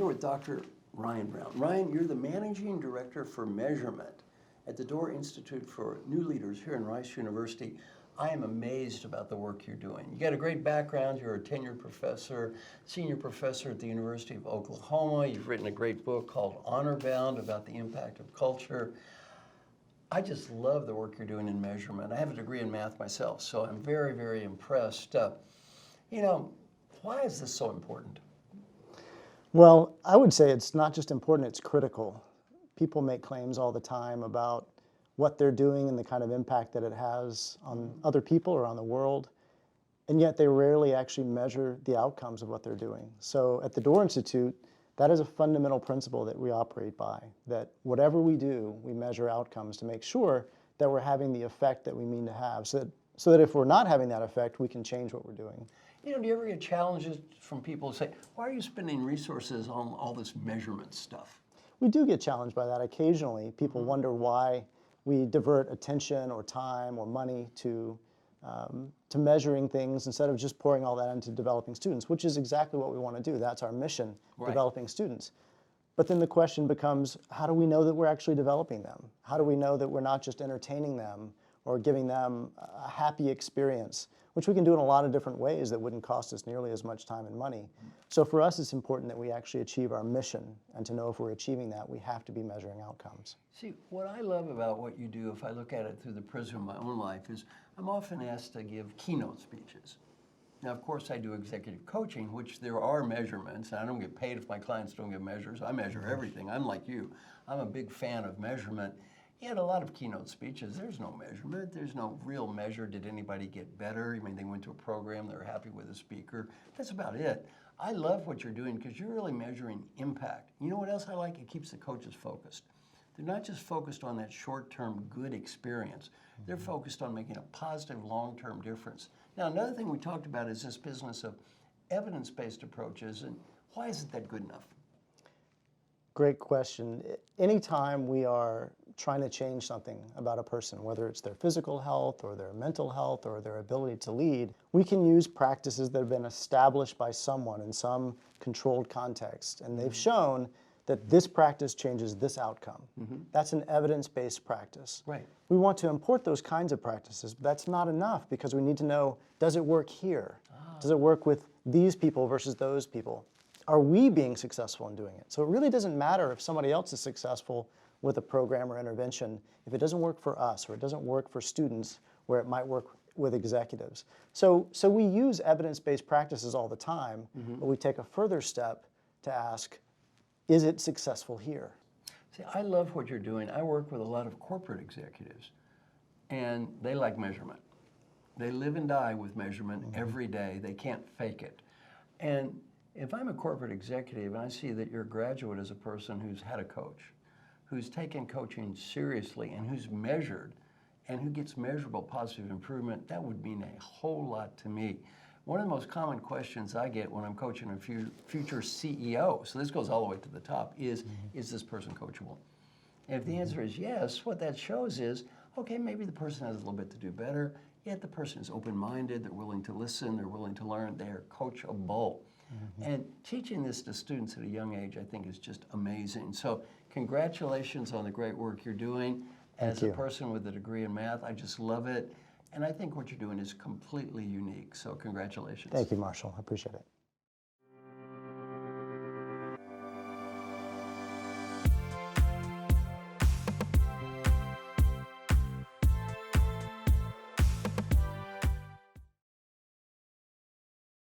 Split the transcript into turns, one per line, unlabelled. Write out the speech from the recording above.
here with Dr. Ryan Brown. Ryan, you're the Managing Director for Measurement at the Doerr Institute for New Leaders here in Rice University. I am amazed about the work you're doing. You got a great background. You're a tenured professor, senior professor at the University of Oklahoma. You've written a great book called Honor Bound about the impact of culture. I just love the work you're doing in measurement. I have a degree in math myself, so I'm very, very impressed. Why is this so important?
Well, I would say it's not just important, it's critical. People make claims all the time about what they're doing and the kind of impact that it has on other people or on the world, and yet they rarely actually measure the outcomes of what they're doing. So at the Doerr Institute, that is a fundamental principle that we operate by, that whatever we do, we measure outcomes to make sure that we're having the effect that we mean to have, so that if we're not having that effect, we can change what we're doing.
Do you ever get challenges from people who say, why are you spending resources on all this measurement stuff?
We do get challenged by that occasionally. People wonder why we divert attention or time or money to measuring things instead of just pouring all that into developing students, which is exactly what we want to do. That's our mission, right. Developing students. But then the question becomes, how do we know that we're actually developing them? How do we know that we're not just entertaining them or giving them a happy experience, which we can do in a lot of different ways that wouldn't cost us nearly as much time and money. So for us, it's important that we actually achieve our mission, and to know if we're achieving that, we have to be measuring outcomes.
See, what I love about what you do, if I look at it through the prism of my own life, is I'm often asked to give keynote speeches. Now, of course, I do executive coaching, which there are measurements, and I don't get paid if my clients don't get measures. I measure everything. I'm like you. I'm a big fan of measurement. Yet a lot of keynote speeches, there's no measurement. There's no real measure. Did anybody get better? I mean, they went to a program, they were happy with the speaker. That's about it. I love what you're doing because you're really measuring impact. You know what else I like? It keeps the coaches focused. They're not just focused on that short-term good experience. They're focused on making a positive long-term difference. Now, another thing we talked about is this business of evidence-based approaches, and why isn't that good enough?
Great question. Anytime we are trying to change something about a person, whether it's their physical health or their mental health or their ability to lead, we can use practices that have been established by someone in some controlled context, and they've shown that this practice changes this outcome. That's an evidence-based practice.
Right.
We want to import those kinds of practices, but that's not enough because we need to know, does it work here? Does it work with these people versus those people? Are we being successful in doing it? So it really doesn't matter if somebody else is successful with a program or intervention if it doesn't work for us or it doesn't work for students where it might work with executives. So we use evidence-based practices all the time, but we take a further step to ask, is it successful here?
See, I love what you're doing. I work with a lot of corporate executives, and they like measurement. They live and die with measurement every day. They can't fake it. And if I'm a corporate executive and I see that your graduate is a person who's had a coach, who's taken coaching seriously and who's measured and who gets measurable positive improvement, that would mean a whole lot to me. One of the most common questions I get when I'm coaching a future CEO, so this goes all the way to the top, is this person coachable? And if the answer is yes, what that shows is, okay, maybe the person has a little bit to do better, yet the person is open-minded, they're willing to listen, they're willing to learn, they're coachable. And teaching this to students at a young age, I think, is just amazing. So congratulations on the great work you're doing. As a person with a degree in math, I just love it. And I think what you're doing is completely unique. So congratulations.
Thank you, Marshall. I appreciate it.